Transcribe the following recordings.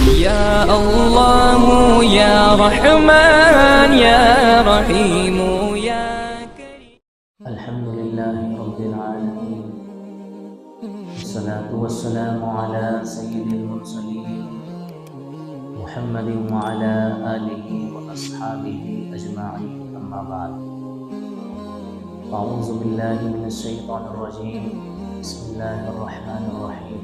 يا الله يا رحمن يا رحيم يا كريم. الحمد لله رب العالمين، والصلاة والسلام على سيد المرسلين محمد وعلى آله وأصحابه أجمعين، أما بعد. أعوذ بالله من الشيطان الرجيم، بسم الله الرحمن الرحيم.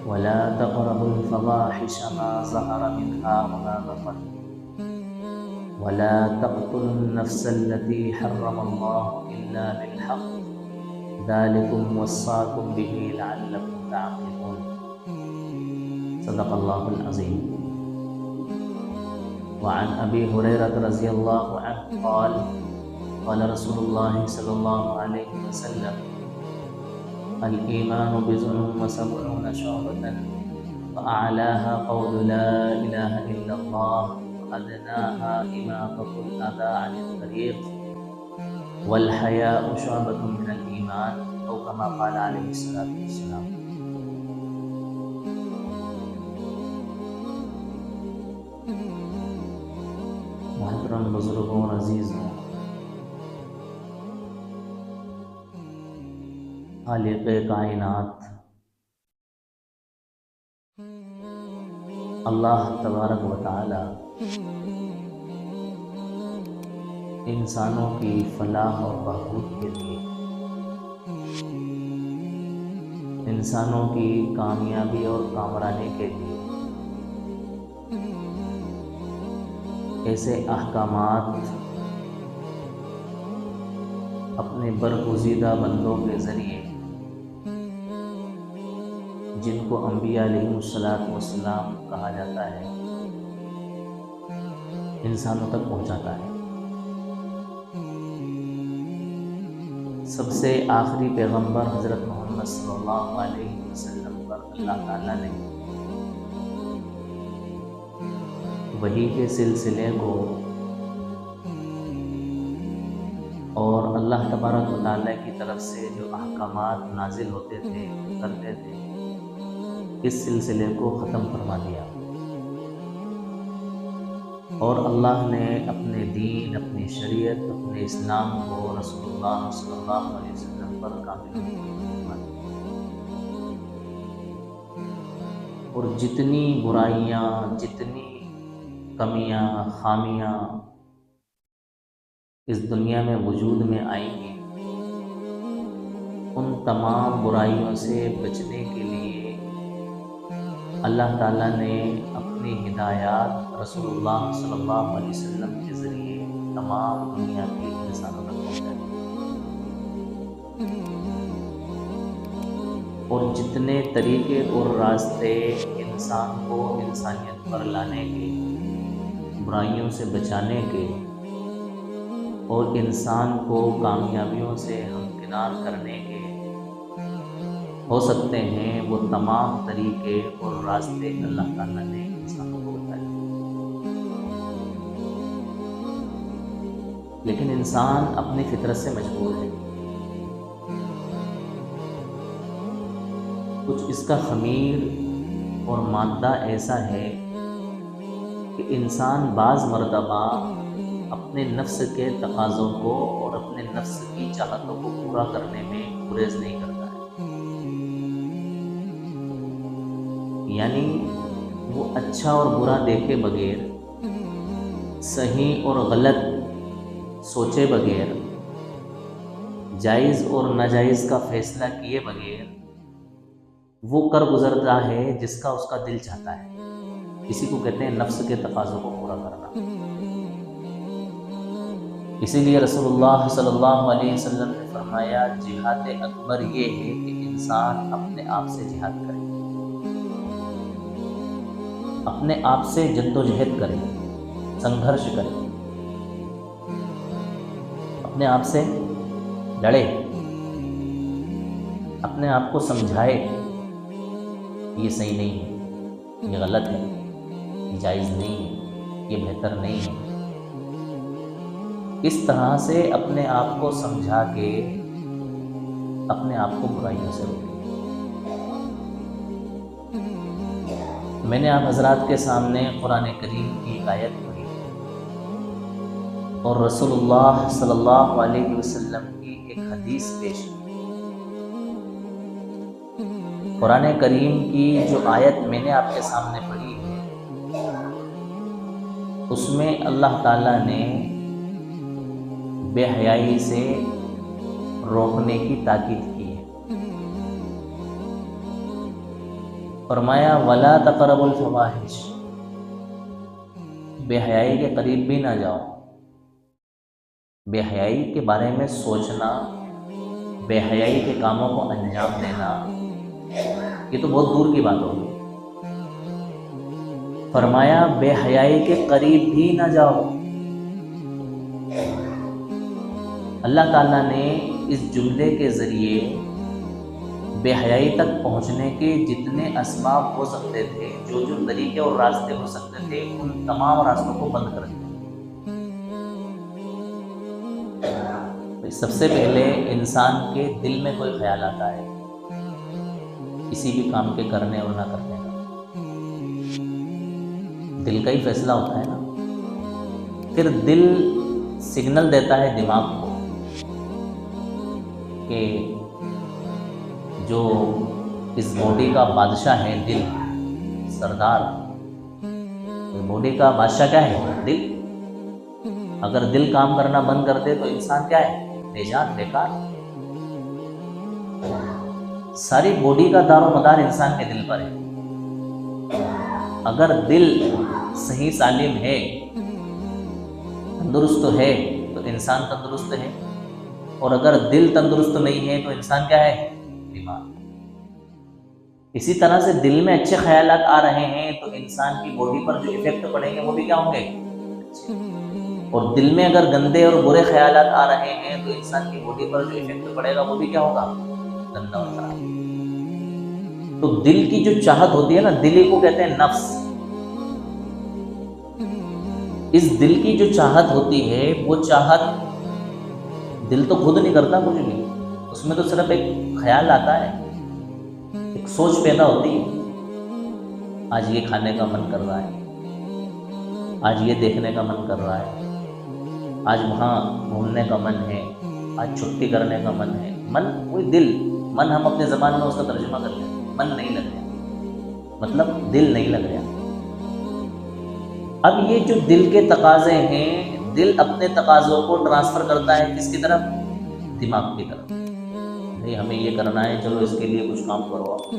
ولا تقربوا الفواحش ما ظهر منها وما بطن ولا تقتلوا النفس التي حرم الله إلا بالحق ذلكم وصاكم به لعلكم تعقلون. صدق الله العظيم. وعن أبي هريرة رضي الله عنه قال قال رسول الله صلى الله عليه وسلم: الإيمان بضع وسبعون شعبة وأعلاها قول لا إله إلا الله وأدناها إماطة الأذى عن الطريق والحياء شعبة من الإيمان، أو كما قال عليه الصلاة والسلام. محترم بزرگوں اور عزیزوں، خالق کائنات اللہ تبارک و تعالی انسانوں کی فلاح اور بہبود کے لیے، انسانوں کی کامیابی اور کامرانی کے لیے ایسے احکامات اپنے برگزیدہ بندوں کے ذریعے، جن کو انبیاء علیہ السلام کہا جاتا ہے، انسانوں تک پہنچاتا ہے۔ سب سے آخری پیغمبر حضرت محمد صلی اللہ علیہ وسلم پر اللہ تعالیٰ نے وحی کے سلسلے کو اور اللہ تبارک و تعالیٰ کی طرف سے جو احکامات نازل ہوتے تھے، کرتے تھے، اس سلسلے کو ختم فرما دیا، اور اللہ نے اپنے دین، اپنی شریعت، اپنے اسلام کو رسول اللہ صلی اللہ علیہ وسلم پر کامل فرما دیا۔ اور جتنی برائیاں، جتنی کمیاں، خامیاں اس دنیا میں وجود میں آئیں گی، ان تمام برائیوں سے بچنے کے لیے اللہ تعالیٰ نے اپنی ہدایات رسول اللہ صلی اللہ علیہ وسلم کے ذریعے تمام دنیا کے انسانوں تک پہنچائی، اور جتنے طریقے اور راستے انسان کو انسانیت پر لانے کے، برائیوں سے بچانے کے اور انسان کو کامیابیوں سے ہمکنار کرنے کے ہو سکتے ہیں، وہ تمام طریقے اور راستے اللہ تعالیٰ نے انسانوں کو بتائے۔ لیکن انسان اپنی فطرت سے مجبور ہے، کچھ اس کا خمیر اور مادہ ایسا ہے کہ انسان بعض مرتبہ اپنے نفس کے تقاضوں کو اور اپنے نفس کی چاہتوں کو پورا کرنے میں گریز نہیں کرتا ہے، یعنی وہ اچھا اور برا دیکھے بغیر، صحیح اور غلط سوچے بغیر، جائز اور ناجائز کا فیصلہ کیے بغیر وہ کر گزرتا ہے جس کا اس کا دل چاہتا ہے۔ اسی کو کہتے ہیں نفس کے تقاضوں کو پورا کرنا۔ اسی لیے رسول اللہ صلی اللہ علیہ وسلم نے فرمایا، جہاد اکبر یہ ہے کہ انسان اپنے آپ سے جہاد کرے، اپنے آپ سے جد و جہد کرے، سنگھرش کرے، اپنے آپ سے لڑے، اپنے آپ کو سمجھائے یہ صحیح نہیں ہے، یہ غلط ہے، یہ جائز نہیں ہے، یہ بہتر نہیں ہے۔ اس طرح سے اپنے آپ کو سمجھا کے اپنے آپ کو برائیوں سے روکیں۔ میں نے آپ حضرات کے سامنے قرآن کریم کی ایک آیت پڑھی اور رسول اللہ صلی اللہ علیہ وسلم کی ایک حدیث پیش کی۔ قرآن کریم کی جو آیت میں نے آپ کے سامنے پڑھی ہے، اس میں اللہ تعالیٰ نے بے حیائی سے روکنے کی تاکید کی ہے۔ فرمایا وَلَا تَقْرَبُوا الْفَوَاحِشَ، بے حیائی کے قریب بھی نہ جاؤ۔ بے حیائی کے بارے میں سوچنا، بے حیائی کے کاموں کو انجام دینا، یہ تو بہت دور کی بات ہوگی۔ فرمایا بے حیائی کے قریب بھی نہ جاؤ۔ اللہ تعالیٰ نے اس جملے کے ذریعے بے حیائی تک پہنچنے کے جتنے اسباب ہو سکتے تھے، جو طریقے اور راستے ہو سکتے تھے، ان تمام راستوں کو بند کر دیا۔ سب سے پہلے انسان کے دل میں کوئی خیال آتا ہے کسی بھی کام کے کرنے اور نہ کرنے کا، دل کا ہی فیصلہ ہوتا ہے نا۔ پھر دل سگنل دیتا ہے دماغ کو کہ جو اس باڈی کا بادشاہ ہے دل، سردار، باڈی کا بادشاہ کیا ہے؟ دل۔ اگر دل کام کرنا بند کر دے تو انسان کیا ہے؟ بے جان، بیکار۔ ساری باڈی کا دار و مدار انسان کے دل پر ہے۔ اگر دل صحیح سالم ہے، تندرست ہے، تو انسان تندرست ہے، اور اگر دل تندرست نہیں ہے تو انسان کیا ہے؟ بیمار۔ اسی طرح سے دل میں اچھے خیالات آ رہے ہیں تو انسان کی باڈی پر جو ایفیکٹ پڑیں گے وہ بھی کیا ہوں گے؟ اچھے۔ اور دل میں اگر گندے اور برے خیالات آ رہے ہیں تو انسان کی باڈی پر جو ایفیکٹ پڑے گا وہ بھی کیا ہوگا؟ گندا اور خراب۔ تو دل کی جو چاہت ہوتی ہے نا، دل کو کہتے ہیں نفس۔ اس دل کی جو چاہت ہوتی ہے، وہ چاہت دل تو خود نہیں کرتا کچھ بھی، اس میں تو صرف ایک خیال آتا ہے، ایک سوچ پیدا ہوتی ہے۔ آج یہ کھانے کا من کر رہا ہے، آج یہ دیکھنے کا من کر رہا ہے، آج وہاں گھومنے کا من ہے، آج چھٹی کرنے کا من ہے۔ من وہی دل، من ہم اپنے زبان میں اس کا ترجمہ کر لیتے ہیں، من نہیں لگ رہا، مطلب دل نہیں لگ رہا۔ اب یہ جو دل کے تقاضے ہیں، دل اپنے تقاضوں کو ٹرانسفر کرتا ہے کس کی طرف؟ دماغ کی طرف۔ نہیں ہمیں یہ کرنا ہے، چلو اس کے لیے کچھ کام کرو آپ۔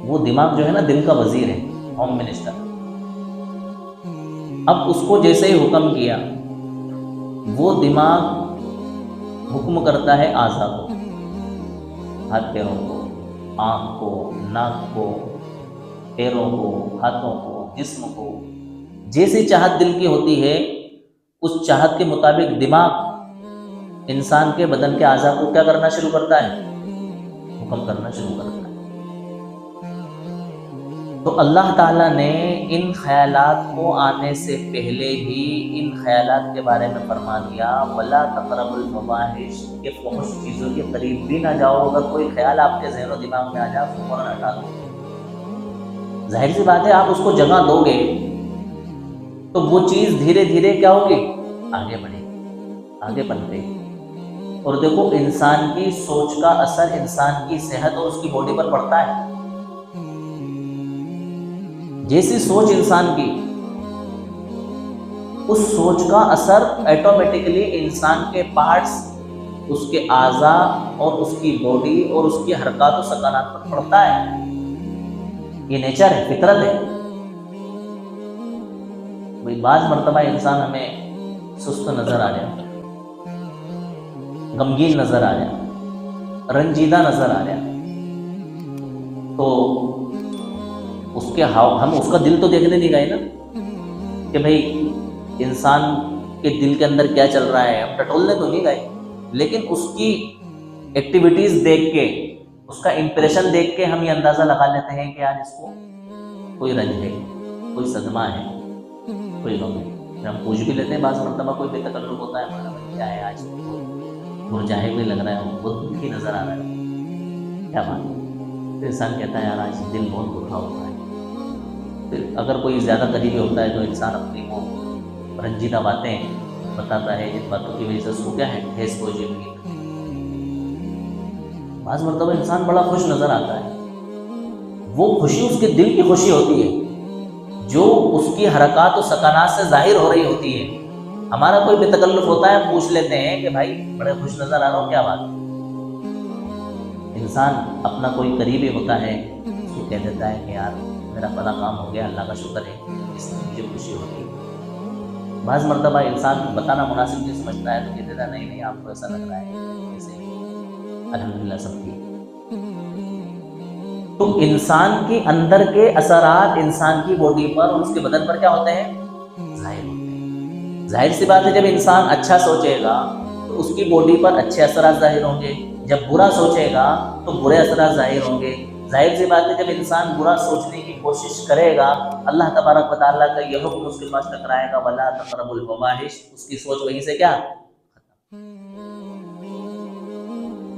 وہ دماغ جو ہے نا، دل کا وزیر ہے، ہوم منسٹر۔ اب اس کو جیسے ہی حکم کیا، وہ دماغ حکم کرتا ہے اعضاء کو، ہاتھ پیروں کو، آنکھ کو، ناک کو، پیروں کو، ہاتھوں کو، جسم کو۔ جیسی چاہت دل کی ہوتی ہے، اس چاہت کے مطابق دماغ انسان کے بدن کے اعضاء کو کیا کرنا شروع کرتا ہے؟ حکم کرنا شروع کرتا ہے۔ تو اللہ تعالیٰ نے ان خیالات کو آنے سے پہلے ہی ان خیالات کے بارے میں فرما دیا وَلَا تَقْرَبُوا الْفَوَاحِشَ، کہ فحش چیزوں کے قریب بھی نہ جاؤ۔ اگر کوئی خیال آپ کے ذہن و دماغ میں آ جائے تو فوراً ہٹا دو۔ ظاہر سی بات ہے، آپ اس کو جگہ دو گے تو وہ چیز دھیرے دھیرے کیا ہوگی؟ آگے بڑھے گی، آگے بڑھے گی۔ اور دیکھو، انسان کی سوچ کا اثر انسان کی صحت اور اس کی باڈی پر پڑتا ہے۔ جیسی سوچ انسان کی، اس سوچ کا اثر ایٹومیٹکلی انسان کے پارٹس، اس کے اعضاء اور اس کی باڈی اور اس کی حرکات و سکنات پر پڑتا ہے۔ یہ نیچر ہے، فطرت ہے۔ بعض مرتبہ انسان ہمیں سست نظر آ جائے، غمگین نظر آ جائے، رنجیدہ نظر آ جائے، تو ہم اس کا دل تو دیکھنے نہیں گئے نا کہ بھئی انسان کے دل کے اندر کیا چل رہا ہے، ہم ٹٹولنے تو نہیں گئے، لیکن اس کی ایکٹیویٹیز دیکھ کے، اس کا امپریشن دیکھ کے ہم یہ اندازہ لگا لیتے ہیں کہ آج اس کو کوئی رنج ہے، کوئی صدمہ ہے، کوئی غم ہے۔ ہم پوچھ بھی لیتے ہیں بعض مرتبہ، کوئی بے تکلف ہوتا ہے، ہمارا بھائی کیا ہے آج مرجھائے ہوئے لگ رہا ہے، بہت دکھی نظر آ رہا ہے، کیا بات ہے؟ تو انسان کہتا ہے یار آج دل بہت دکھا ہوتا ہے. پھر اگر کوئی زیادہ قریبی ہوتا ہے تو انسان اپنی وہ رنجیدہ باتیں بتاتا ہے جن باتوں کی وجہ سے اس کو کیا ہے ٹھیس پہنچی ہوئی. بعض مرتبہ انسان بڑا خوش نظر آتا ہے، وہ خوشی اس کے دل کی خوشی ہوتی ہے جو اس کی حرکات و سکنات سے ظاہر ہو رہی ہوتی ہے. ہمارا کوئی بے تکلف ہوتا ہے، پوچھ لیتے ہیں کہ بھائی بڑے خوش نظر آ رہا ہو، کیا بات. انسان اپنا کوئی قریبی ہوتا ہے اس کو کہہ دیتا ہے کہ یار میرا فلاں کام ہو گیا، اللہ کا شکر ہے، اس سے مجھے خوشی ہوتی ہے. بعض مرتبہ انسان بتانا مناسب نہیں سمجھتا ہے تو کہہ دیتا ہے نہیں آپ کو ایسا لگ رہا ہے ایسے الحمدللہ سب ٹھیک. تو انسان کے اندر کے اثرات انسان کی باڈی پر اور اس کے بدن پر کیا ہوتے ہیں؟ ظاہر ہوتے ہیں. ظاہر سی بات ہے جب انسان اچھا سوچے گا تو اس کی باڈی پر اچھے اثرات ظاہر ہوں گے، جب برا سوچے گا تو برے اثرات ظاہر ہوں گے. ظاہر سی بات ہے جب انسان برا سوچنے کی کوشش کرے گا اللہ تبارک و تعالیٰ کا یہ حکم اس کے پاس ٹکرائے گا وَلَا تَقْرَبُوا الْفَوَاحِشَ، اس کی سوچ وہیں سے کیا.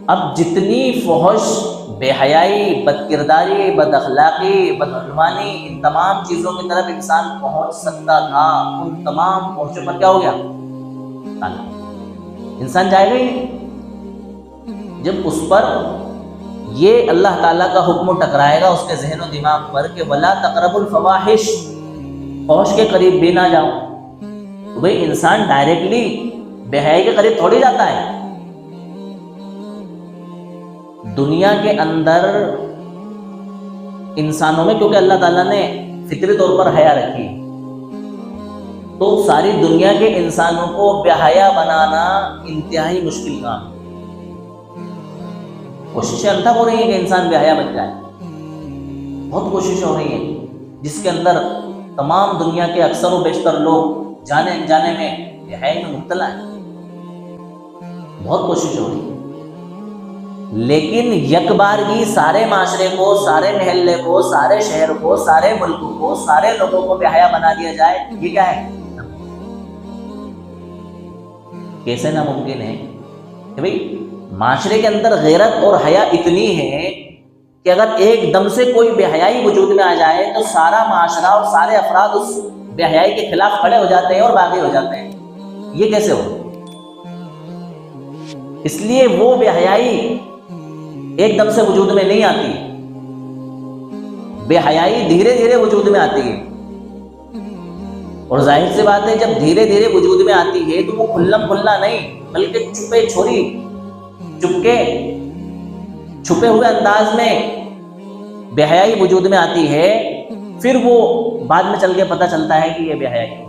اب جتنی فحش، بے حیائی، بد کرداری، بد اخلاقی، بدعنوانی، ان تمام چیزوں کی طرف انسان پہنچ سکتا تھا، ان تمام پہنچوں پر کیا ہو گیا؟ تالا. انسان جائے گا ہی نہیں. جب اس پر یہ اللہ تعالیٰ کا حکم ٹکرائے گا اس کے ذہن و دماغ پر کہ وَلَا تَقْرَبُوا الْفَوَاحِشَ، فحش کے قریب بھی نہ جاؤ، تو بھئی انسان ڈائریکٹلی بے حیائی کے قریب تھوڑی جاتا ہے. دنیا کے اندر انسانوں میں کیونکہ اللہ تعالیٰ نے فطری طور پر حیا رکھی تو ساری دنیا کے انسانوں کو بے حیا بنانا انتہائی مشکل کام. کوششیں انتھک ہو رہی ہیں کہ انسان بے حیا بن جائے، بہت کوششیں ہو رہی ہیں جس کے اندر تمام دنیا کے اکثر و بیشتر لوگ جانے انجانے میں بے حیائی میں مبتلا ہیں. بہت کوششیں ہو رہی ہیں لیکن یک بار ہی سارے معاشرے کو، سارے محلے کو، سارے شہر کو، سارے ملک کو، سارے لوگوں کو بے حیا بنا دیا جائے، یہ کیا ہے؟ کیسے ناممکن ہے کہ بھئی معاشرے کے اندر غیرت اور حیا اتنی ہے کہ اگر ایک دم سے کوئی بے حیائی وجود میں آ جائے تو سارا معاشرہ اور سارے افراد اس بے حیائی کے خلاف کھڑے ہو جاتے ہیں اور باغی ہو جاتے ہیں. یہ کیسے ہو؟ اس لیے وہ بے حیائی ایک دم سے وجود میں نہیں آتی، بے حیائی دھیرے دھیرے وجود میں آتی ہے. اور ظاہر سی بات ہے جب دھیرے دھیرے وجود میں آتی ہے تو وہ کھلم کھلا نہیں بلکہ چھپے چھوری چپکے چھپے ہوئے انداز میں بے حیائی وجود میں آتی ہے. پھر وہ بعد میں چل کے پتہ چلتا ہے کہ یہ بے حیائی ہے.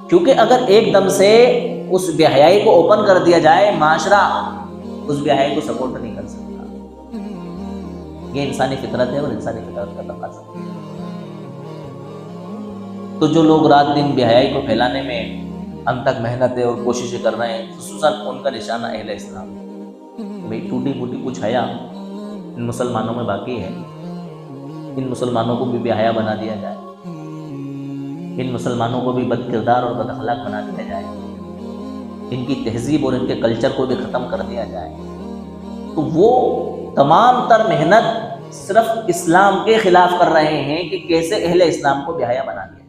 کیونکہ اگر ایک دم سے اس بے حیائی کو اوپن کر دیا جائے معاشرہ اس بے حیائی کو سپورٹ نہیں کر سکتا. یہ انسانی فطرت ہے اور انسانی فطرت کا تقاضا ہے. تو جو لوگ رات دن بے حیائی کو پھیلانے میں انتھک محنتیں اور کوششیں کر رہے ہیں خصوصاً ان کا نشانہ اہل اسلام. بھئی ٹوٹی پھوٹی کچھ حیا ان مسلمانوں میں باقی ہے، ان مسلمانوں کو بھی بے حیا بنا دیا جائے، ان مسلمانوں کو بھی بد کردار اور بد اخلاق بنا دیا جائے، ان کی تہذیب اور ان کے کلچر کو بھی ختم کر دیا جائے، تو وہ تمام تر محنت صرف اسلام کے خلاف کر رہے ہیں کہ کیسے اہل اسلام کو بے حیا بنا دیا جائے.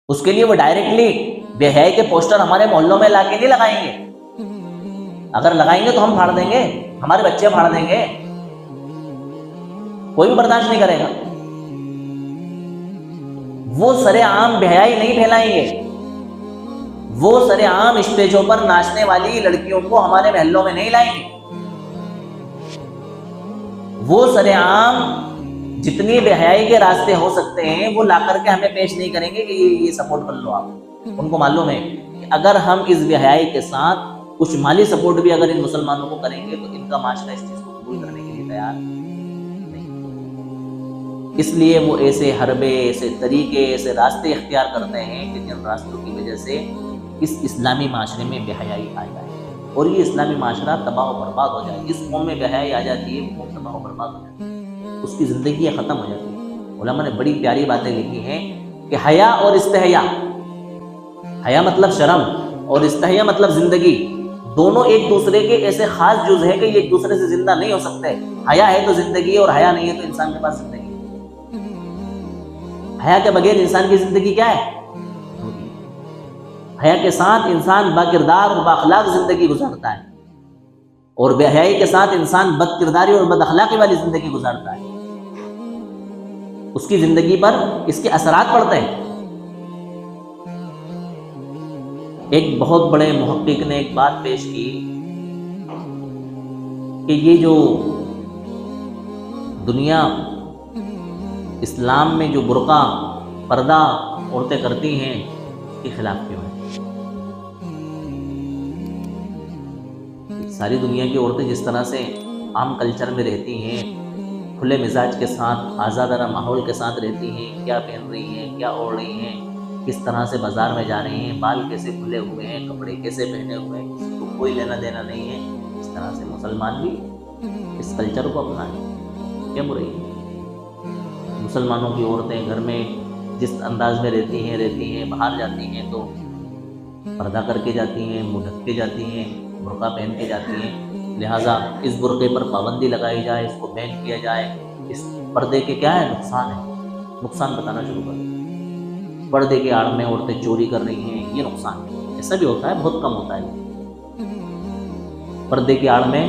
اس کے لیے وہ ڈائریکٹلی بے حیائی کے پوسٹر ہمارے محلوں میں لا کے نہیں لگائیں گے. اگر لگائیں گے تو ہم پھاڑ دیں گے، ہمارے بچے پھاڑ دیں گے، کوئی بھی برداشت نہیں کرے گا. وہ سرے عام بے حیائی نہیں پھیلائیں گے، وہ سرے عام اسٹیجوں پر ناچنے والی لڑکیوں کو ہمارے محلوں میں نہیں لائیں گے. وہ سرے عام جتنی بے حیائی کے راستے ہو سکتے ہیں وہ لا کر کے ہمیں پیش نہیں کریں گے کہ یہ سپورٹ کر لو آپ. ان کو معلوم ہے کہ اگر ہم اس بے حیائی کے ساتھ کچھ مالی سپورٹ بھی اگر ان مسلمانوں کو کریں گے تو ان کا معاشرہ اس چیز کو قبول کرنے کے لیے تیار نہیں. اس لیے وہ ایسے حربے، ایسے طریقے، ایسے راستے اختیار کرتے ہیں کہ جن راستوں کی وجہ سے اس اسلامی معاشرے میں بے حیائی آ جائے اور یہ اسلامی معاشرہ تباہ و برباد ہو جائے. جس قوم میں بے حیائی آ جاتی ہے وہ قوم تباہ و برباد ہو جاتی ہے، اس کی زندگی ختم ہو جاتی ہے. علماء نے بڑی پیاری باتیں لکھی ہیں کہ حیا اور استحیا، حیا مطلب شرم اور استحیا مطلب زندگی، دونوں ایک دوسرے کے ایسے خاص جز ہیں کہ یہ ایک دوسرے سے زندہ نہیں ہو سکتے. حیا ہے تو زندگی ہے، اور حیا نہیں ہے تو انسان کے پاس زندگی ہے. حیا کے بغیر انسان کی زندگی کیا ہے؟ حیا کے ساتھ انسان با کردار اور با اخلاق زندگی گزارتا ہے، اور بے حیائی کے ساتھ انسان بد کرداری اور بد اخلاقی والی زندگی گزارتا ہے. اس کی زندگی پر اس کے اثرات پڑتے ہیں. ایک بہت بڑے محقق نے ایک بات پیش کی کہ یہ جو دنیا اسلام میں جو برقع پردہ عورتیں کرتی ہیں اس کے خلاف کیوں ہے؟ ساری دنیا کی عورتیں جس طرح سے عام کلچر میں رہتی ہیں، کھلے مزاج کے ساتھ، آزادانہ ماحول کے ساتھ رہتی ہیں، کیا پہن رہی ہیں، کیا اوڑھ رہی ہیں، کس طرح سے بازار میں جا رہی ہیں، بال کیسے کھلے ہوئے ہیں، کپڑے کیسے پہنے ہوئے ہیں، کسی کو کوئی لینا دینا نہیں ہے، اس طرح سے مسلمان بھی اس کلچر کو اپنائیں. کیا برائی ہے؟ مسلمانوں کی عورتیں گھر میں جس انداز میں رہتی ہیں باہر جاتی ہیں تو پردہ کر کے جاتی ہیں، منہ ڈھک کے جاتی ہیں، برقع پہن کے جاتی ہیں. لہٰذا اس برقعے پر پابندی لگائی جائے، اس کو بین کیا جائے. اس پردے کے کیا ہے نقصان ہے؟ نقصان بتانا شروع کر دیں. پردے کے آڑ میں عورتیں چوری کر رہی ہیں، یہ نقصان ہے. ایسا بھی ہوتا ہے، بہت کم ہوتا ہے. پردے کے آڑ میں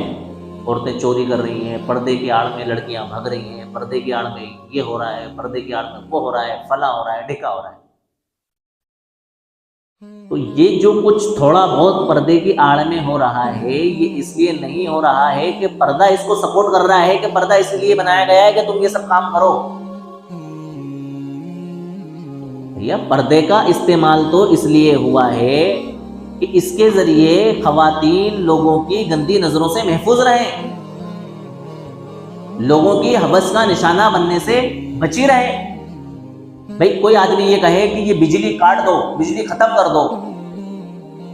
عورتیں چوری کر رہی ہیں، پردے کے آڑ میں لڑکیاں بھاگ رہی ہیں، پردے کے آڑ میں یہ ہو رہا ہے، پردے کے آڑ میں وہ ہو رہا ہے، فلاں ہو رہا ہے، ڈھکا ہو رہا ہے. تو یہ جو کچھ تھوڑا بہت پردے کی آڑ میں ہو رہا ہے، یہ اس لیے نہیں ہو رہا ہے کہ پردہ اس کو سپورٹ کر رہا ہے، کہ پردہ اس لیے بنایا گیا ہے کہ تم یہ سب کام کرو. بھیا پردے کا استعمال تو اس لیے ہوا ہے کہ اس کے ذریعے خواتین لوگوں کی گندی نظروں سے محفوظ رہیں، لوگوں کی حوث کا نشانہ بننے سے بچی رہیں. بھئی کوئی آدمی یہ کہے کہ یہ بجلی کاٹ دو، بجلی ختم کر دو،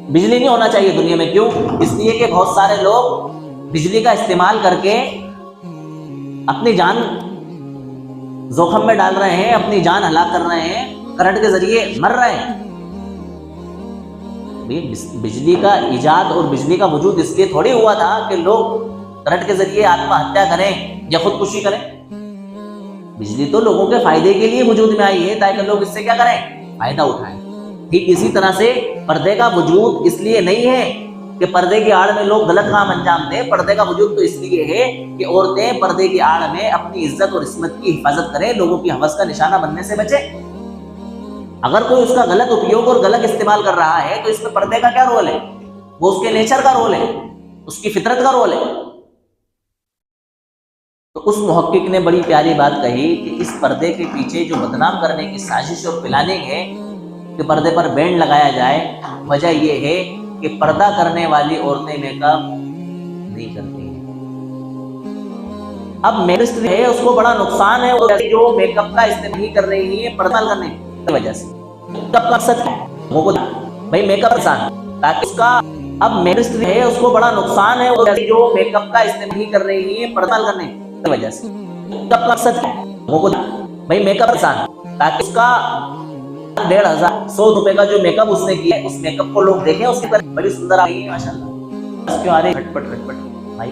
بجلی نہیں ہونا چاہیے دنیا میں. کیوں؟ اس لیے کہ بہت سارے لوگ بجلی کا استعمال کر کے اپنی جان زوخم میں ڈال رہے ہیں، اپنی جان ہلاک کر رہے ہیں، کرنٹ کے ذریعے مر رہے ہیں. بجلی کا ایجاد اور بجلی کا وجود اس لیے تھوڑی ہوا تھا کہ لوگ کرنٹ کے ذریعے آتما ہتیا کریں یا خودکشی کریں. بجلی تو لوگوں کے فائدے کے لیے وجود میں آئی ہے تاکہ لوگ اس سے کیا کریں؟ فائدہ اٹھائیں. ٹھیک اسی طرح سے پردے کا وجود اس لیے نہیں ہے کہ پردے کی آڑ میں لوگ غلط کام انجام دیں. پردے کا وجود تو اس لیے ہے کہ عورتیں پردے کی آڑ میں اپنی عزت اور عصمت کی حفاظت کریں، لوگوں کی حوث کا نشانہ بننے سے بچیں. اگر کوئی اس کا غلط اپیوگ اور غلط استعمال کر رہا ہے تو اس میں پردے کا کیا رول ہے؟ وہ اس کے نیچر کا رول ہے، اس کی فطرت کا رول ہے. تو اس محقق نے بڑی پیاری بات کہی کہ اس پردے کے پیچھے جو بدنام کرنے کی سازش اور پلاننگ ہے کہ پردے پر بینڈ لگایا جائے، وجہ یہ ہے کہ پردہ کرنے والی عورتیں میک اپ نہیں کرتی ہیں. اب میک اپ ہے اس کو بڑا نقصان ہے جو میک اپ کا استعمال نہیں کر رہی ہے پردہ کرنے کی وجہ سے. میک اپ کا مقصد ہے وہ کو بھائی میک اپ آسان تاکہ اس کا اب میک اپ ہے اس کو بڑا نقصان ہے جو میک اپ کا استعمال نہیں کر رہی ہے پردہ کرنے کی وجہ سے. میک اپ کا مقصد ہے وہ کو بھائی میک اپ آسان تاکہ اس کا 150 روپے کا جو میک اپ اس نے کیا ہے اس میک اپ کو لوگ دیکھیں، اس کی بڑی سندر آ رہی ہے ماشاءاللہ. بس کیوں آ رہی ہے کھٹپٹ بھائی.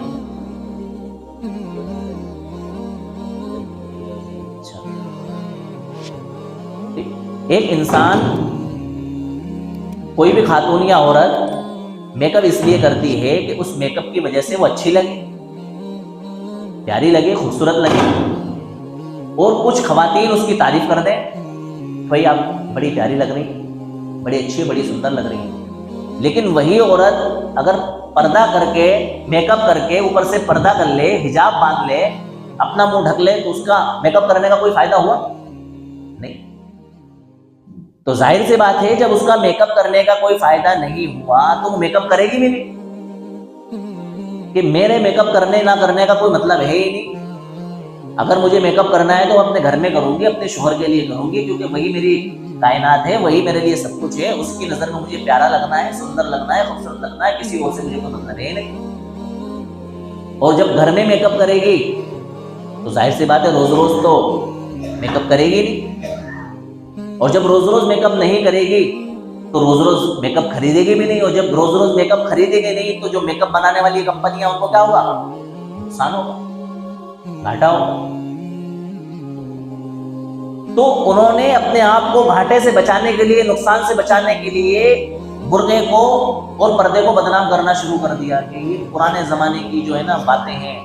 ایک انسان کوئی بھی خاتون یا عورت میک اپ اس لیے کرتی ہے کہ اس میک اپ کی وجہ سے وہ اچھی لگے، پیاری لگے، خوبصورت لگے. اور کچھ خواتین اس کی تعریف کر دیں، بھائی آپ بڑی پیاری لگ رہی ہیں، بڑی اچھی، بڑی سندر لگ رہی ہیں. لیکن وہی عورت اگر پردہ کر کے میک اپ کر کے اوپر سے پردہ کر لے، حجاب باندھ لے، اپنا منہ ڈھک لے، تو اس کا میک اپ کرنے کا کوئی فائدہ ہوا نہیں. تو ظاہر سی بات ہے جب اس کا میک اپ کرنے کا کوئی فائدہ نہیں ہوا تو وہ میک اپ کرے گی بھی نہیں. کہ میرے میک اپ کرنے نہ کرنے کا کوئی مطلب ہے ہی نہیں. اگر مجھے میک اپ کرنا ہے تو اپنے گھر میں کروں گی، اپنے شوہر کے لیے کروں گی، کیونکہ وہی میری کائنات ہے، وہی میرے لیے سب کچھ ہے. اس کی نظر میں مجھے پیارا لگنا ہے، سندر لگنا ہے، خوبصورت لگنا ہے، کسی اور سے مجھے کوئی مطلب ہے نہیں. اور جب گھر میں میک اپ کرے گی تو ظاہر سی بات ہے روز روز تو میک اپ کرے گی نہیں. اور جب روز روز میک اپ نہیں کرے گی تو روز روز میک اپ خریدے گی بھی نہیں، اور جب روز روز میک اپ خریدے گی نہیں تو جو میک اپ بنانے والی کمپنیاں ان کو کیا ہوگا؟ نقصان ہوگا، گھاٹا ہوگا۔ تو انہوں نے اپنے آپ کو گھاٹے سے بچانے کے لیے، نقصان سے بچانے کے لیے برقعے کو اور پردے کو بدنام کرنا شروع کر دیا کہ یہ پرانے زمانے کی جو ہے نا باتیں ہیں،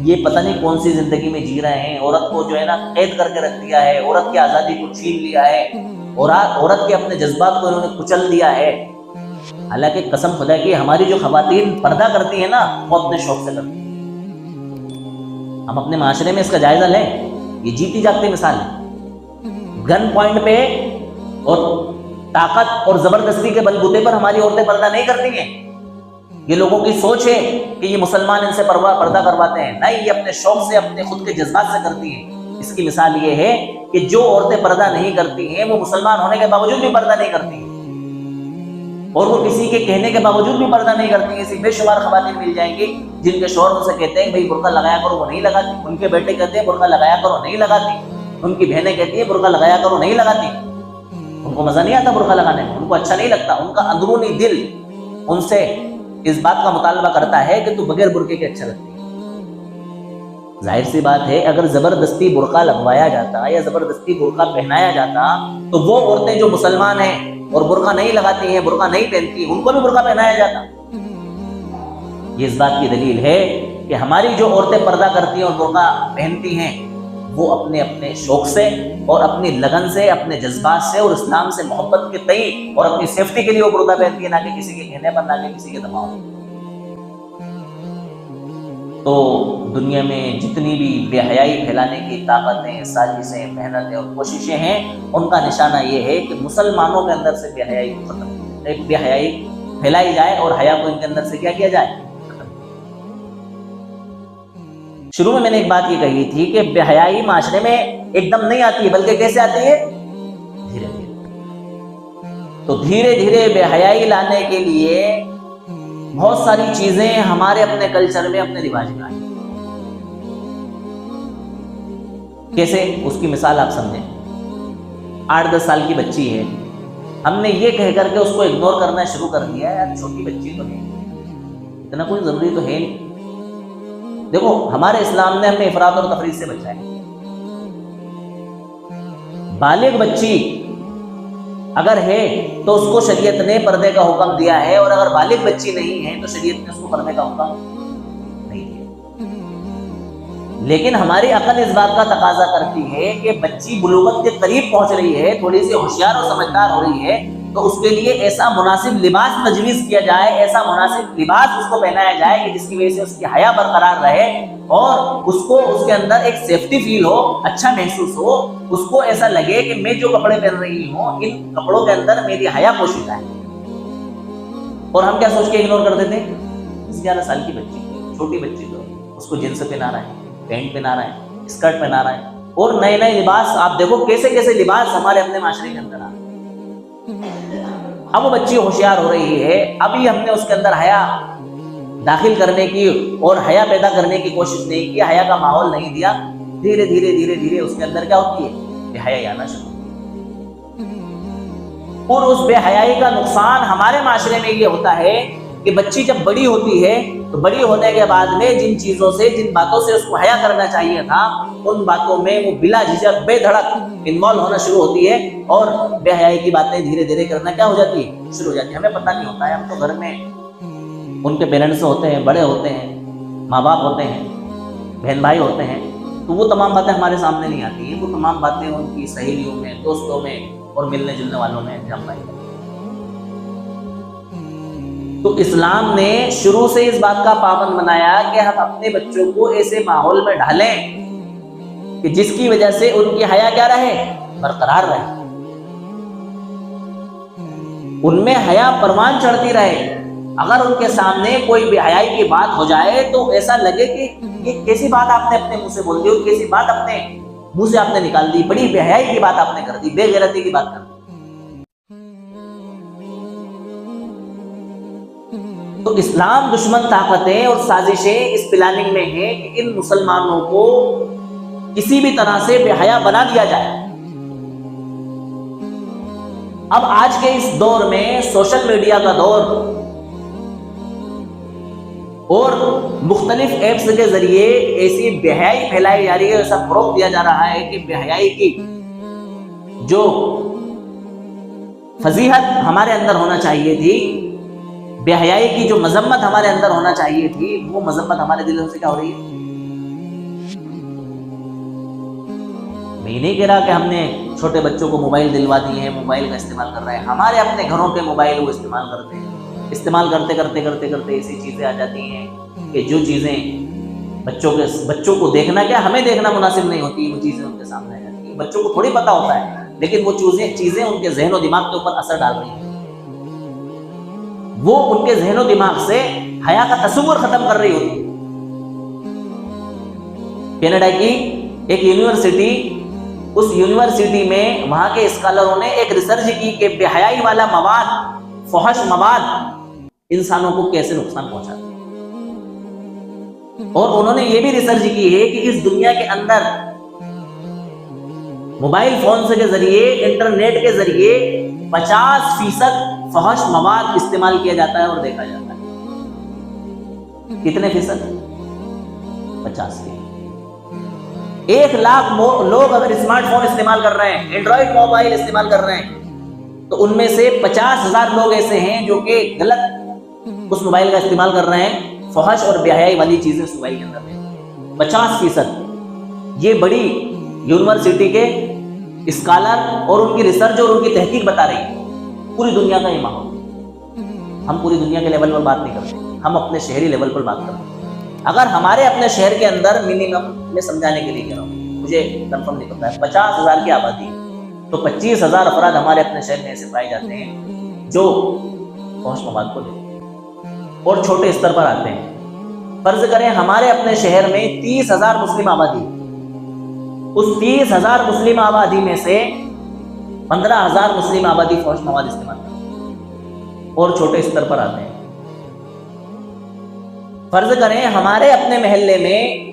یہ پتہ نہیں کون سی زندگی میں جی رہے ہیں، عورت کو جو ہے نا قید کر کے رکھ دیا ہے، عورت کی آزادی کو چھین لیا ہے، اور عورت کے اپنے جذبات کو انہوں نے کچل دیا ہے۔ حالانکہ قسم خدا کی ہماری جو خواتین پردہ کرتی ہیں نا وہ اپنے شوق سے کرتی ہیں۔ ہم اپنے معاشرے میں اس کا جائزہ لیں، یہ جیتی جاگتی مثال ہے۔ گن پوائنٹ پہ اور طاقت اور زبردستی کے بلبوتے پر ہماری عورتیں پردہ نہیں کرتی ہیں۔ یہ لوگوں کی سوچ ہے کہ یہ مسلمان ان سے پردہ کرواتے ہیں، نہیں، یہ اپنے شوق سے، اپنے خود کے جذبات سے کرتی ہیں۔ اس کی مثال یہ ہے کہ جو عورتیں پردہ نہیں کرتی ہیں وہ مسلمان ہونے کے باوجود بھی پردہ نہیں کرتی ہیں، اور وہ کسی کے کہنے کے باوجود بھی پردہ نہیں کرتی ہیں۔ ایسی بے شمار خواتین مل جائیں گی جن کے شوہر ان سے کہتے ہیں بھائی برقع لگایا کرو، وہ نہیں لگاتی، ان کے بیٹے کہتے ہیں برقع لگایا کرو، نہیں لگاتی، ان کی بہنیں کہتی ہیں برقع لگایا کرو، نہیں لگاتی۔ ان کو مزہ نہیں آتا برقع لگانے میں، ان کو اچھا نہیں لگتا، ان کا اندرونی دل ان سے اس بات کا مطالبہ کرتا ہے کہ تو بغیر برقعے کے اچھا لگتی ہے۔ ظاہر سی بات ہے اگر زبردستی برقع لگوایا جاتا یا زبردستی برقع پہنایا جاتا تو وہ عورتیں جو مسلمان ہیں اور برقع نہیں لگاتی ہیں، برقع نہیں پہنتی، ان کو بھی برقع پہنایا جاتا۔ یہ اس بات کی دلیل ہے کہ ہماری جو عورتیں پردہ کرتی ہیں اور برقع پہنتی ہیں وہ اپنے اپنے شوق سے اور اپنی لگن سے، اپنے جذبات سے اور اسلام سے محبت کے تئیں اور اپنی سیفٹی کے لیے وہ پردہ پہنتی ہے، نہ کہ کسی کے کہنے پر، نہ کہ کسی کے دباؤ۔ تو دنیا میں جتنی بھی بے حیائی پھیلانے کی طاقتیں، سازشیں، محنتیں اور کوششیں ہیں، ان کا نشانہ یہ ہے کہ مسلمانوں کے اندر سے بے حیائی کو ختم، بے حیائی پھیلائی جائے اور حیا کو ان کے اندر سے کیا جائے؟ شروع میں نے ایک بات یہ کہی تھی کہ بے حیائی معاشرے میں ایک دم نہیں آتی ہے، بلکہ کیسے آتی ہے؟ دھیرے دھیرے۔ تو دھیرے دھیرے بے حیائی لانے کے لیے بہت ساری چیزیں ہمارے اپنے کلچر میں، اپنے رواج میں آئی۔ کیسے؟ اس کی مثال آپ سمجھیں۔ 8-10 سال کی بچی ہے، ہم نے یہ کہہ کر کے اس کو اگنور کرنا شروع کر دیا ہے، یار چھوٹی بچی تو ہے، اتنا کوئی ضروری تو ہے نہیں۔ دیکھو ہمارے اسلام نے ہمیں افراط اور تفریط سے بچایا۔ بالغ بچی اگر ہے تو اس کو شریعت نے پردے کا حکم دیا ہے، اور اگر بالغ بچی نہیں ہے تو شریعت نے اس کو پردے کا حکم نہیں دیا۔ لیکن ہماری عقل اس بات کا تقاضا کرتی ہے کہ بچی بلوغت کے قریب پہنچ رہی ہے، تھوڑی سی ہوشیار اور سمجھدار ہو رہی ہے، تو اس کے لیے ایسا مناسب لباس تجویز کیا جائے، ایسا مناسب لباس اس کو پہنایا جائے کہ جس کی وجہ سے اس کی حیا برقرار رہے اور اس کو اس کے اندر ایک سیفٹی فیل ہو، اچھا محسوس ہو، اس کو ایسا لگے کہ میں جو کپڑے پہن رہی ہوں ان کپڑوں کے اندر میری حیا پوشیدہ ہے۔ اور ہم کیا سوچ کے اگنور کر دیتے ہیں؟ 11 سال کی بچی، چھوٹی بچی تو اس کو جینس پہنا رہا ہے، پینٹ پہنا رہا ہے، اسکرٹ پہنا رہا ہے، اور نئے نئے لباس، آپ دیکھو کیسے کیسے لباس ہمارے اپنے معاشرے کے اندر آ رہے ہیں۔ اب وہ بچی ہوشیار ہو رہی ہے، ابھی ہم نے اس کے اندر حیا داخل کرنے کی اور حیا پیدا کرنے کی کوشش نہیں کی، حیا کا ماحول نہیں دیا، دھیرے دھیرے دھیرے دھیرے اس کے اندر کیا ہوتی ہے؟ بے حیائی آنا شروع ہوتی ہے۔ اور اس بے حیائی کا نقصان ہمارے معاشرے میں یہ ہوتا ہے کہ بچی جب بڑی ہوتی ہے تو بڑی ہونے کے بعد میں جن چیزوں سے، جن باتوں سے اس کو حیا کرنا چاہیے تھا، ان باتوں میں وہ بلا جھجک بے دھڑک انوالو ہونا شروع ہوتی ہے، اور بے حیائی کی باتیں دھیرے دھیرے کرنا کیا ہو جاتی ہے؟ شروع ہو جاتی ہے۔ ہمیں پتہ نہیں ہوتا ہے، ہم تو گھر میں ان کے پیرنٹس ہوتے ہیں، بڑے ہوتے ہیں، ماں باپ ہوتے ہیں، بہن بھائی ہوتے ہیں، تو وہ تمام باتیں ہمارے سامنے نہیں آتی ہیں، وہ تمام باتیں ان کی سہیلیوں میں، دوستوں میں اور ملنے جلنے والوں میں جم پائی۔ تو اسلام نے شروع سے اس بات کا پابند بنایا کہ ہم اپنے بچوں کو ایسے ماحول میں ڈالیں کہ جس کی وجہ سے ان کی حیا کیا رہے؟ برقرار رہے، ان میں حیا پروان چڑھتی رہے۔ اگر ان کے سامنے کوئی بے حیائی کی بات ہو جائے تو ایسا لگے کہ یہ کیسی بات آپ نے اپنے منہ سے بول دی، اور کیسی بات اپنے منہ سے آپ نے نکال دی، بڑی بے حیائی کی بات آپ نے کر دی، بے غیرتی کی بات کر دی۔ تو اسلام دشمن طاقتیں اور سازشیں اس پلاننگ میں ہیں کہ ان مسلمانوں کو کسی بھی طرح سے بے حیا بنا دیا جائے، اب آج کے اس دور میں سوشل میڈیا کا دور اور مختلف ایپس کے ذریعے ایسی بے حیائی پھیلائی جا رہی ہے، ایسا فروغ دیا جا رہا ہے کہ بے حیائی کی جو فضیحت ہمارے اندر ہونا چاہیے تھی، بے حیائی کی جو مذمت ہمارے اندر ہونا چاہیے تھی، وہ مذمت ہمارے دلوں سے کیا ہو رہی ہے؟ میں یہ نہیں کہہ رہا کہ ہم نے چھوٹے بچوں کو موبائل دلوا دیے ہیں، موبائل کا استعمال کر رہے ہیں، ہمارے اپنے گھروں کے موبائل وہ استعمال کرتے ہیں، استعمال کرتے کرتے ایسی چیزیں آ جاتی ہیں کہ جو چیزیں بچوں کو دیکھنا کیا ہمیں دیکھنا مناسب نہیں ہوتی، وہ چیزیں ان کے سامنے آ جاتی ہیں، بچوں کو تھوڑی پتہ ہوتا ہے، لیکن وہ چیزیں ان کے ذہن و دماغ کے اوپر اثر ڈال رہی ہیں، وہ ان کے ذہن و دماغ سے حیا کا تصور ختم کر رہی ہوتی ہے۔ کینیڈا کی ایک یونیورسٹی، اس یونیورسٹی میں وہاں کے اسکالروں نے ایک ریسرچ کی کہ بے حیائی والا مواد، فحش مواد انسانوں کو کیسے نقصان پہنچاتا ہے، اور انہوں نے یہ بھی ریسرچ کی ہے کہ اس دنیا کے اندر موبائل فون کے ذریعے، انٹرنیٹ کے ذریعے 50% فحش مواد استعمال کیا جاتا ہے اور دیکھا جاتا ہے۔ کتنے فیصد؟ 50%۔ 1,00,000 لوگ اگر اسمارٹ فون استعمال کر رہے ہیں، اینڈرائڈ موبائل استعمال کر رہے ہیں، تو ان میں سے 50,000 لوگ ایسے ہیں جو کہ غلط اس موبائل کا استعمال کر رہے ہیں، فحش اور بے حیائی والی چیزیں اس موبائل کے اندر ہیں۔ 50%۔ یہ بڑی یونیورسٹی کے اسکالر اور ان کی ریسرچ اور ان کی تحقیق بتا رہی ہے۔ پوری دنیا کا یہ ماحول، ہم پوری دنیا کے لیول پر بات نہیں کرتے، ہم اپنے شہری لیول پر بات کرتے ہیں۔ اگر ہمارے اپنے شہر کے اندر منیمم میں سمجھانے کے لیے کہہ رہا ہوں، مجھے کنفرم نہیں پتا ہے، 50,000 کی آبادی، تو 25,000 افراد ہمارے اپنے شہر میں ایسے پائے جاتے ہیں جو فحش مواد کو لیتے ہیں اور چھوٹے استر پر آتے ہیں۔ فرض کریں ہمارے اپنے شہر میں 30,000 مسلم آبادی، اس 30,000 مسلم آبادی میں سے 15,000 مسلم آبادی فحش مواد استعمال کرتے ہیں اور چھوٹے استر پر آتے ہیں۔ فرض کریں ہمارے اپنے محلے میں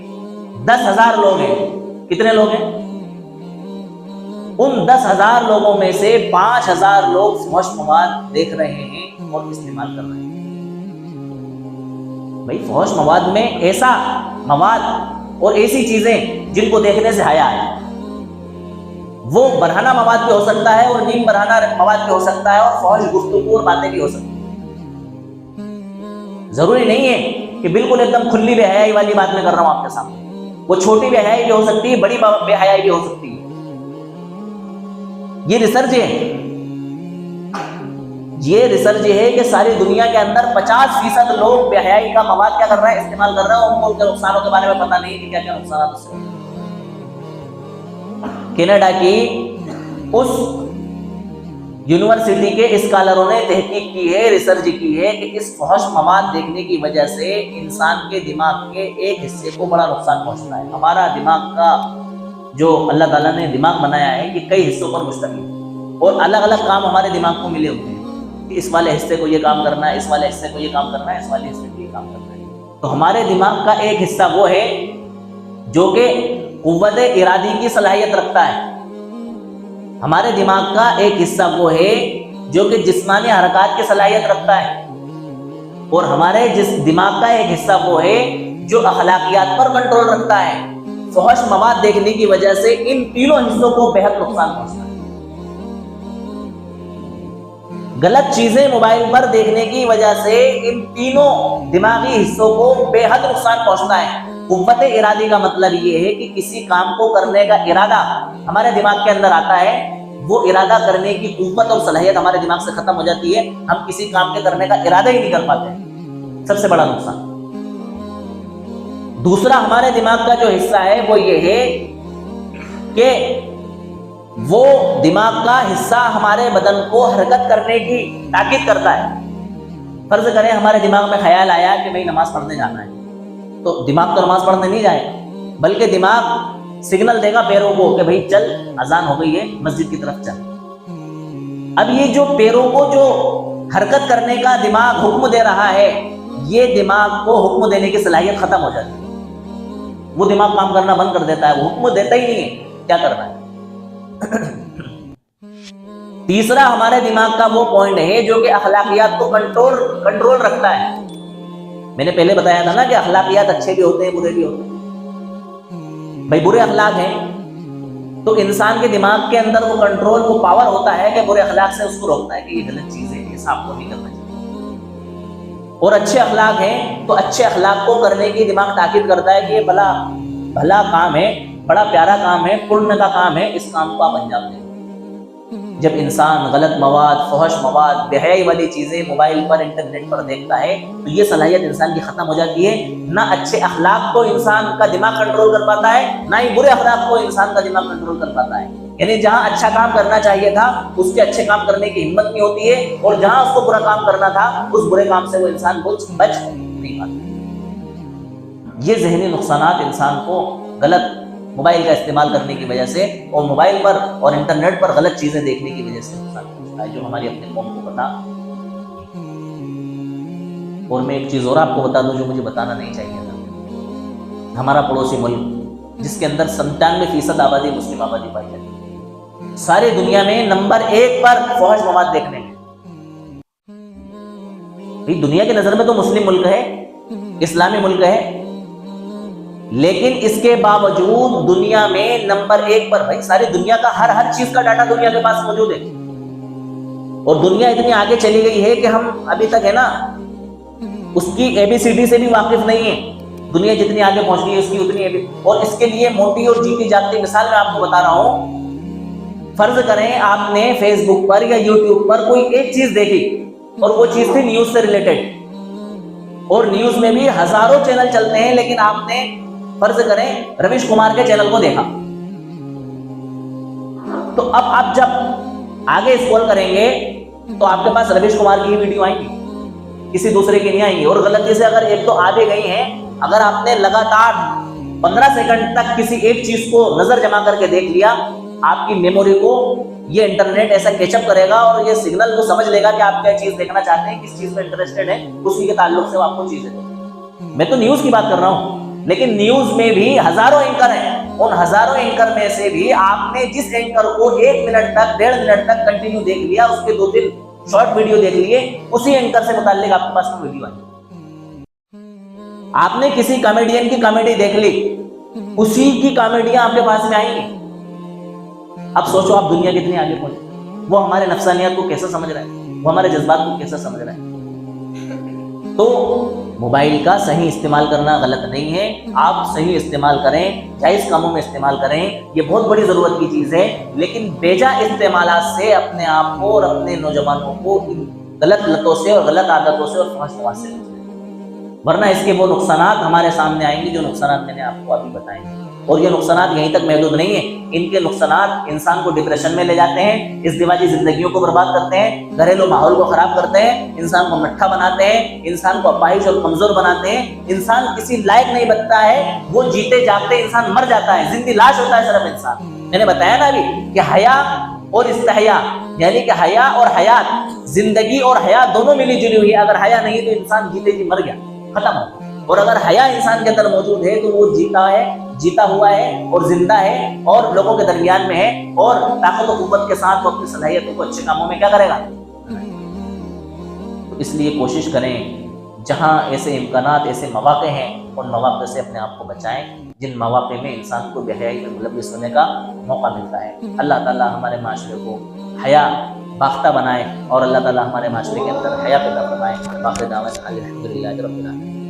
10,000 لوگ ہیں، کتنے لوگ ہیں؟ ان 10,000 لوگوں میں سے 5,000 لوگ فحش مواد دیکھ رہے ہیں اور استعمال کر رہے ہیں۔ بھائی فحش مواد میں ایسا مواد اور ایسی چیزیں جن کو دیکھنے سے حیا ہے، وہ برہنہ مواد بھی ہو سکتا ہے اور نیم برہنہ مواد بھی ہو سکتا ہے، اور فحش گفتگو اور باتیں بھی ہو سکتی ہیں۔ ضروری نہیں ہے کہ بالکل ایک دم کھلی بے حیائی والی بات میں کر رہا ہوں آپ کے سامنے، وہ چھوٹی بے حیائی بھی ہو سکتی ہے، بڑی بے حیائی بھی ہو سکتی ہے۔ یہ ریسرچ ہے کہ ساری دنیا کے اندر 50% لوگ بے حیائی کا مواد کیا کر رہے ہیں؟ استعمال کر رہے ہیں، اور ان کو ان کے نقصانوں کے بارے میں پتہ نہیں کہ کیا کیا نقصانات اس سے۔ کینیڈا کی اس یونیورسٹی کے اسکالروں نے تحقیق کی ہے، ریسرچ کی ہے کہ اس فحش مواد دیکھنے کی وجہ سے انسان کے دماغ کے ایک حصے کو بڑا نقصان پہنچتا ہے۔ ہمارا دماغ کا جو اللہ تعالیٰ نے دماغ بنایا ہے یہ کئی حصوں پر مشتمل ہے، اور الگ الگ کام ہمارے دماغ کو ملے ہوتے ہیں کہ اس والے حصے کو یہ کام کرنا ہے، اس والے حصے کو یہ کام کرنا ہے، اس والے حصے کو یہ کام کرنا ہے۔ تو ہمارے دماغ کا ایک حصہ وہ ہے جو کہ قوت ارادی کی صلاحیت رکھتا ہے، ہمارے دماغ کا ایک حصہ وہ ہے جو کہ جسمانی حرکات کی صلاحیت رکھتا ہے، اور ہمارے دماغ کا ایک حصہ وہ ہے جو اخلاقیات پر کنٹرول رکھتا ہے۔ فحش مواد دیکھنے کی وجہ سے ان تینوں حصوں کو بے حد نقصان پہنچتا ہے۔ غلط چیزیں موبائل پر دیکھنے کی وجہ سے ان تینوں دماغی حصوں کو بے حد نقصان پہنچتا ہے۔ قوت ارادی کا مطلب یہ ہے کہ کسی کام کو کرنے کا ارادہ ہمارے دماغ کے اندر آتا ہے، وہ ارادہ کرنے کی قوت اور صلاحیت ہمارے دماغ سے ختم ہو جاتی ہے، ہم کسی کام کے کرنے کا ارادہ ہی نہیں کر پاتے، سب سے بڑا نقصان۔ دوسرا ہمارے دماغ کا جو حصہ ہے وہ یہ ہے کہ وہ دماغ کا حصہ ہمارے بدن کو حرکت کرنے کی تاکید کرتا ہے۔ فرض کریں ہمارے دماغ میں خیال آیا کہ بھائی نماز پڑھنے جانا ہے، تو دماغ تو نماز پڑھنے نہیں جائے، بلکہ دماغ سگنل دے گا پیروں کو کہ بھائی چل اذان ہو گئی ہے، مسجد کی طرف چل۔ اب یہ جو پیروں کو جو حرکت کرنے کا دماغ حکم دے رہا ہے، یہ دماغ کو حکم دینے کی صلاحیت ختم ہو جاتی ہے، وہ دماغ کام کرنا بند کر دیتا ہے، وہ حکم دیتا ہی نہیں ہے کیا کرنا ہے۔ تیسرا ہمارے دماغ کا وہ پوائنٹ ہے جو کہ اخلاقیات کو کنٹرول رکھتا ہے. میں نے پہلے بتایا تھا نا کہ اخلاقیات اچھے بھی ہوتے ہیں برے بھی ہوتے ہیں. بھائی برے اخلاق ہیں تو انسان کے دماغ کے اندر وہ کنٹرول وہ پاور ہوتا ہے کہ برے اخلاق سے اس کو روکتا ہے کہ یہ غلط چیز ہے, ایسا آپ کو نہیں کرنا چاہیے. اور اچھے اخلاق ہیں تو اچھے اخلاق کو کرنے کی دماغ تاکید کرتا ہے کہ یہ بھلا کام ہے, بڑا پیارا کام ہے, پرن کا کام ہے, اس کام کو آپ انجام دیں. جب انسان غلط مواد, فحش مواد, بے حیائی والی چیزیں موبائل پر انٹرنیٹ پر دیکھتا ہے تو یہ صلاحیت انسان کی ختم ہو جاتی ہے. نہ اچھے اخلاق کو انسان کا دماغ کنٹرول کر پاتا ہے, نہ ہی برے اخلاق کو انسان کا دماغ کنٹرول کر پاتا ہے. یعنی جہاں اچھا کام کرنا چاہیے تھا اس کے اچھے کام کرنے کی ہمت نہیں ہوتی ہے, اور جہاں اس کو برا کام کرنا تھا اس برے کام سے وہ انسان بچ نہیں پاتا. یہ ذہنی نقصانات انسان کو غلط موبائل کا استعمال کرنے کی وجہ سے اور موبائل پر اور انٹرنیٹ پر غلط چیزیں دیکھنے کی وجہ سے نقصان پہنچتا ہے, جو ہماری اپنے قوم کو پتا. اور میں ایک چیز اور آپ کو بتا دوں جو مجھے بتانا نہیں چاہیے تھا. ہمارا پڑوسی ملک جس کے اندر 97% آبادی مسلم آبادی پائی جاتی ہے, ساری دنیا میں نمبر 1 پر فحش مواد دیکھنے میں. دنیا کی نظر میں تو مسلم ملک ہے, اسلامی ملک ہے, لیکن اس کے باوجود دنیا میں نمبر 1 پر. بھائی ساری دنیا کا ہر چیز کا ڈاٹا دنیا کے پاس موجود ہے, اور دنیا اتنی آگے چلی گئی ہے کہ ہم ابھی تک ہے نا اس کی ABCD سے بھی واقف نہیں ہے. دنیا جتنی آگے پہنچ گئی ہے اس کی اتنی اور اس کے لیے موٹی اور جیتی جاگتی مثال میں آپ کو بتا رہا ہوں. فرض کریں آپ نے فیس بک پر یا یوٹیوب پر کوئی ایک چیز دیکھی اور وہ چیز تھی نیوز سے ریلیٹڈ, اور نیوز میں بھی ہزاروں چینل چلتے ہیں, لیکن آپ نے فرض کریں رویش کمار کے چینل کو دیکھا, تو اب آپ جب آگے اسکرول کریں گے تو آپ کے پاس رویش کمار کی ویڈیو آئیں گی, کسی دوسرے کی نہیں آئیں گی. اور غلطی سے اگر ایک تو آگے گئی ہیں, اگر آپ نے لگاتار 15 سیکنڈ تک کسی ایک چیز کو نظر جما کر کے دیکھ لیا, آپ کی میموری کو یہ انٹرنیٹ ایسا کیچ اپ کرے گا اور یہ سگنل کو سمجھ لے گا کہ آپ کیا چیز دیکھنا چاہتے ہیں, کس چیز میں انٹرسٹڈ ہیں, اسی کے تعلق سے وہ آپ کو چیزیں دیں. میں تو نیوز کی بات کر رہا ہوں, لیکن نیوز میں بھی ہزاروں اینکر ہیں. ان ہزاروں اینکر میں سے بھی آپ نے جس اینکر کو 1 منٹ تک 1.5 منٹ تک کنٹینیو دیکھ لیا, اس کے 2-3 شارٹ ویڈیو دیکھ لیے, اسی اینکر سے متعلق آپ کے پاس میں ویڈیو آئی. آپ نے کسی کامیڈین کی کامیڈی دیکھ لی, اسی کی کامیڈیاں آپ کے پاس میں آئیں گی. اب سوچو آپ دنیا کتنی آگے پہنچی, وہ ہمارے نفسانیات کو کیسا سمجھ رہا ہے, وہ ہمارے جذبات کو کیسا سمجھ رہا ہے. تو موبائل کا صحیح استعمال کرنا غلط نہیں ہے, آپ صحیح استعمال کریں, جائز کاموں میں استعمال کریں, یہ بہت بڑی ضرورت کی چیز ہے. لیکن بیجا استعمالات سے اپنے آپ کو اور اپنے نوجوانوں کو غلط لتوں سے اور غلط عادتوں سے اور فحش مواد سے بچائیں, ورنہ اس کے وہ نقصانات ہمارے سامنے آئیں گے جو نقصانات میں نے آپ کو ابھی بتائے ہیں. اور یہ نقصانات یہیں تک محدود نہیں ہیں, ان کے نقصانات انسان کو ڈپریشن میں لے جاتے ہیں, ازدواجی زندگیوں کو برباد کرتے ہیں, گھریلو ماحول کو خراب کرتے ہیں, انسان کو مٹھا بناتے ہیں, انسان کو اپاہج اور کمزور بناتے ہیں, انسان کسی لائق نہیں بنتا ہے, وہ جیتے جاگتے انسان مر جاتا ہے, زندہ لاش ہوتا ہے صرف انسان. میں نے بتایا نا ابھی کہ حیا اور استحیا, یعنی کہ حیا اور حیات, زندگی اور حیات دونوں ملی جلی ہوئی ہے. اگر حیا نہیں تو انسان جیتے جی مر گیا, ختم ہو. اور اگر حیا انسان کے اندر موجود ہے تو وہ جیتا ہوا ہے اور زندہ ہے اور لوگوں کے درمیان میں ہے, اور طاقت و قوت کے ساتھ وہ اپنی صلاحیتوں کو اچھے کاموں میں کیا کرے گا. تو اس لیے کوشش کریں جہاں ایسے امکانات, ایسے مواقع ہیں, ان مواقع سے اپنے آپ کو بچائیں جن مواقع میں انسان کو بے حیائی میں ملوث ہونے کا موقع ملتا ہے. اللہ تعالیٰ ہمارے معاشرے کو حیا باختہ بنائے, اور اللہ تعالیٰ ہمارے معاشرے کے اندر حیا پیدا فرمائے. باقی دعوت الحمدللہ رب العالمین.